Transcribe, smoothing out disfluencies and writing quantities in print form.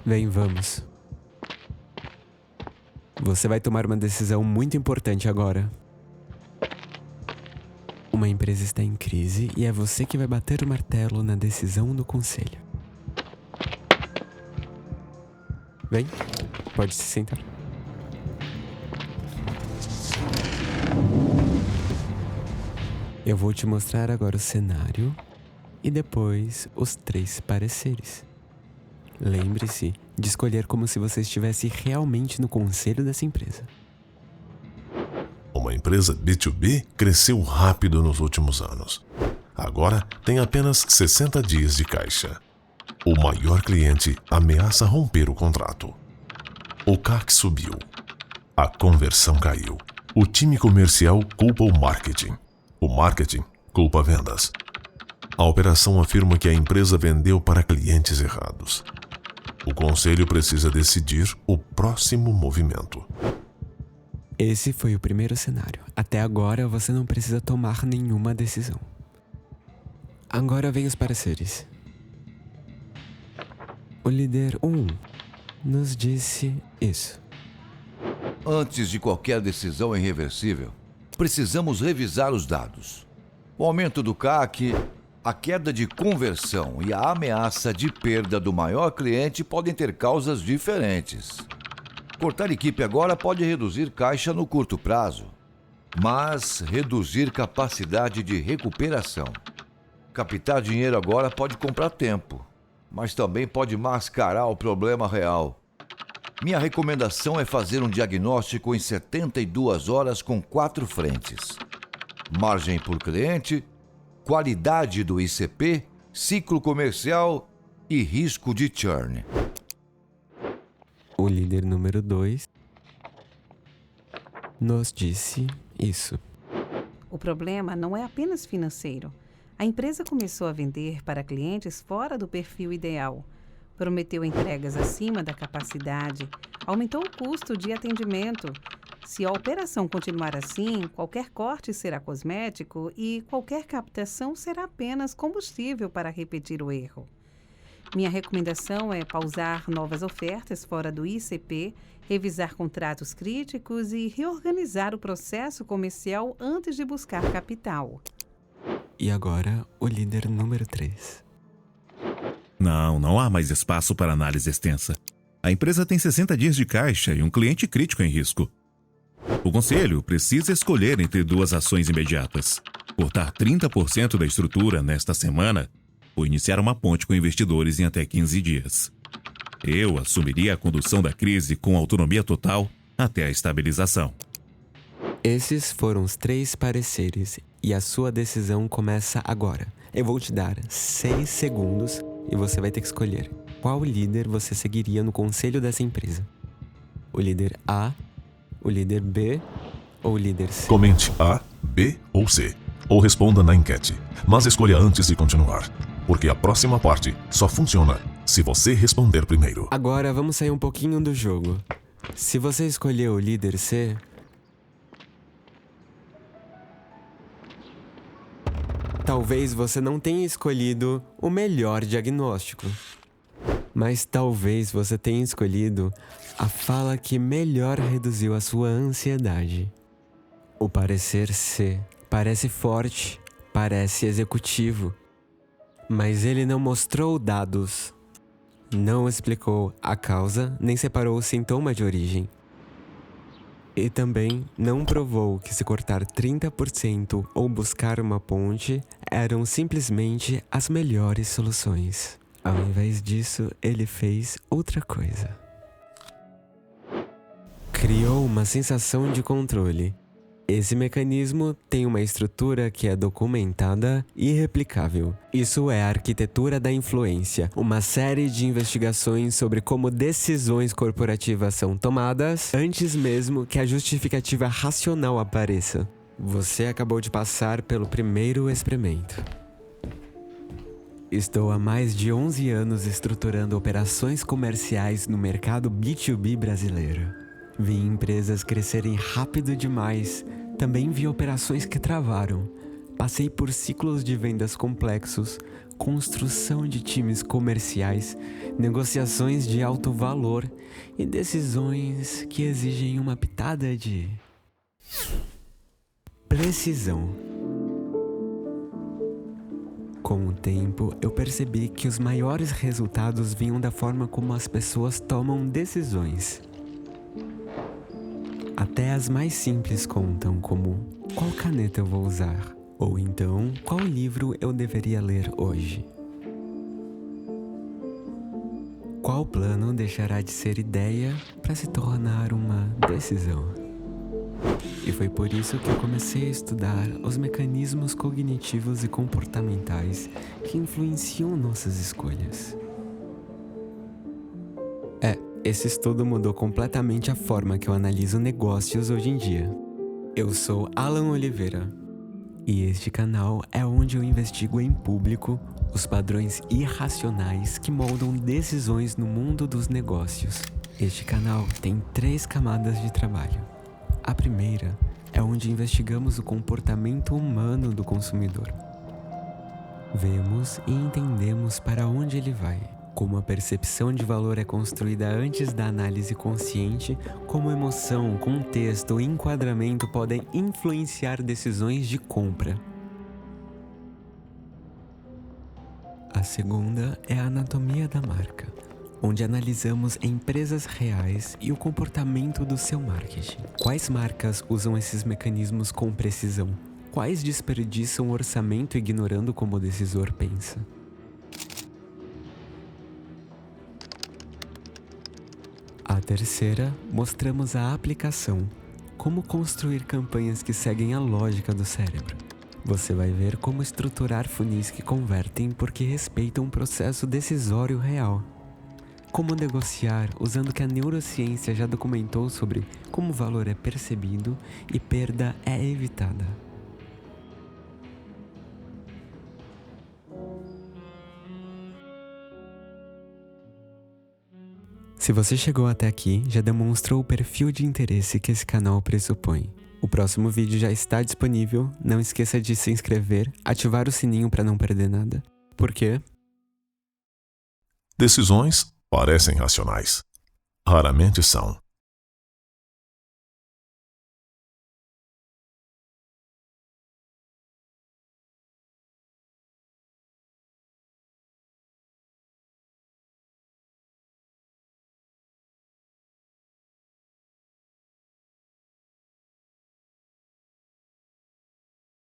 Vem, vamos. Você vai tomar uma decisão muito importante agora. Uma empresa está em crise e é você que vai bater o martelo na decisão do conselho. Vem, pode se sentar. Eu vou te mostrar agora o cenário e depois os 3 pareceres. Lembre-se de escolher como se você estivesse realmente no conselho dessa empresa. Uma empresa B2B cresceu rápido nos últimos anos. Agora tem apenas 60 dias de caixa. O maior cliente ameaça romper o contrato. O CAC subiu. A conversão caiu. O time comercial culpa o marketing. O marketing culpa vendas. A operação afirma que a empresa vendeu para clientes errados. O conselho precisa decidir o próximo movimento. Esse foi o primeiro cenário. Até agora você não precisa tomar nenhuma decisão. Agora vem os pareceres. O líder 1 nos disse isso. Antes de qualquer decisão irreversível, precisamos revisar os dados. O aumento do CAC, a queda de conversão e a ameaça de perda do maior cliente podem ter causas diferentes. Cortar equipe agora pode reduzir caixa no curto prazo, mas reduzir capacidade de recuperação. Captar dinheiro agora pode comprar tempo, mas também pode mascarar o problema real. Minha recomendação é fazer um diagnóstico em 72 horas com 4 frentes: margem por cliente, qualidade do ICP, ciclo comercial e risco de churn. O líder número 2 nos disse isso. O problema não é apenas financeiro. A empresa começou a vender para clientes fora do perfil ideal. Prometeu entregas acima da capacidade, aumentou o custo de atendimento. Se a operação continuar assim, qualquer corte será cosmético e qualquer captação será apenas combustível para repetir o erro. Minha recomendação é pausar novas ofertas fora do ICP, revisar contratos críticos e reorganizar o processo comercial antes de buscar capital. E agora, o líder número 3. Não há mais espaço para análise extensa. A empresa tem 60 dias de caixa e um cliente crítico em risco. O conselho precisa escolher entre 2 ações imediatas: cortar 30% da estrutura nesta semana ou iniciar uma ponte com investidores em até 15 dias. Eu assumiria a condução da crise com autonomia total até a estabilização. Esses foram os 3 pareceres e a sua decisão começa agora. Eu vou te dar 6 segundos e você vai ter que escolher qual líder você seguiria no conselho dessa empresa. O líder A, o líder B ou o líder C? Comente A, B ou C, ou responda na enquete, mas escolha antes de continuar, porque a próxima parte só funciona se você responder primeiro. Agora vamos sair um pouquinho do jogo. Se você escolheu o líder C, talvez você não tenha escolhido o melhor diagnóstico. Mas talvez você tenha escolhido a fala que melhor reduziu a sua ansiedade. O parecer C parece forte, parece executivo, mas ele não mostrou dados, não explicou a causa nem separou o sintoma de origem. E também não provou que se cortar 30% ou buscar uma ponte eram simplesmente as melhores soluções. Ao invés disso, ele fez outra coisa. Criou uma sensação de controle. Esse mecanismo tem uma estrutura que é documentada e replicável. Isso é a arquitetura da influência, uma série de investigações sobre como decisões corporativas são tomadas antes mesmo que a justificativa racional apareça. Você acabou de passar pelo primeiro experimento. Estou há mais de 11 anos estruturando operações comerciais no mercado B2B brasileiro. Vi empresas crescerem rápido demais. Também vi operações que travaram. Passei por ciclos de vendas complexos, construção de times comerciais, negociações de alto valor e decisões que exigem uma pitada de precisão. Com o tempo, eu percebi que os maiores resultados vinham da forma como as pessoas tomam decisões. Até as mais simples contam, como qual caneta eu vou usar, ou então qual livro eu deveria ler hoje. Qual plano deixará de ser ideia para se tornar uma decisão? E foi por isso que eu comecei a estudar os mecanismos cognitivos e comportamentais que influenciam nossas escolhas. Esse estudo mudou completamente a forma que eu analiso negócios hoje em dia. Eu sou Alan Oliveira e este canal é onde eu investigo em público os padrões irracionais que moldam decisões no mundo dos negócios. Este canal tem 3 camadas de trabalho. A primeira é onde investigamos o comportamento humano do consumidor. Vemos e entendemos para onde ele vai, como a percepção de valor é construída antes da análise consciente, como emoção, contexto e enquadramento podem influenciar decisões de compra. A segunda é a anatomia da marca, onde analisamos empresas reais e o comportamento do seu marketing. Quais marcas usam esses mecanismos com precisão? Quais desperdiçam orçamento ignorando como o decisor pensa? A terceira, mostramos a aplicação, como construir campanhas que seguem a lógica do cérebro. Você vai ver como estruturar funis que convertem porque respeitam um processo decisório real. Como negociar usando o que a neurociência já documentou sobre como valor é percebido e perda é evitada. Se você chegou até aqui, já demonstrou o perfil de interesse que esse canal pressupõe. O próximo vídeo já está disponível, não esqueça de se inscrever, ativar o sininho para não perder nada. Por quê? Decisões parecem racionais. Raramente são.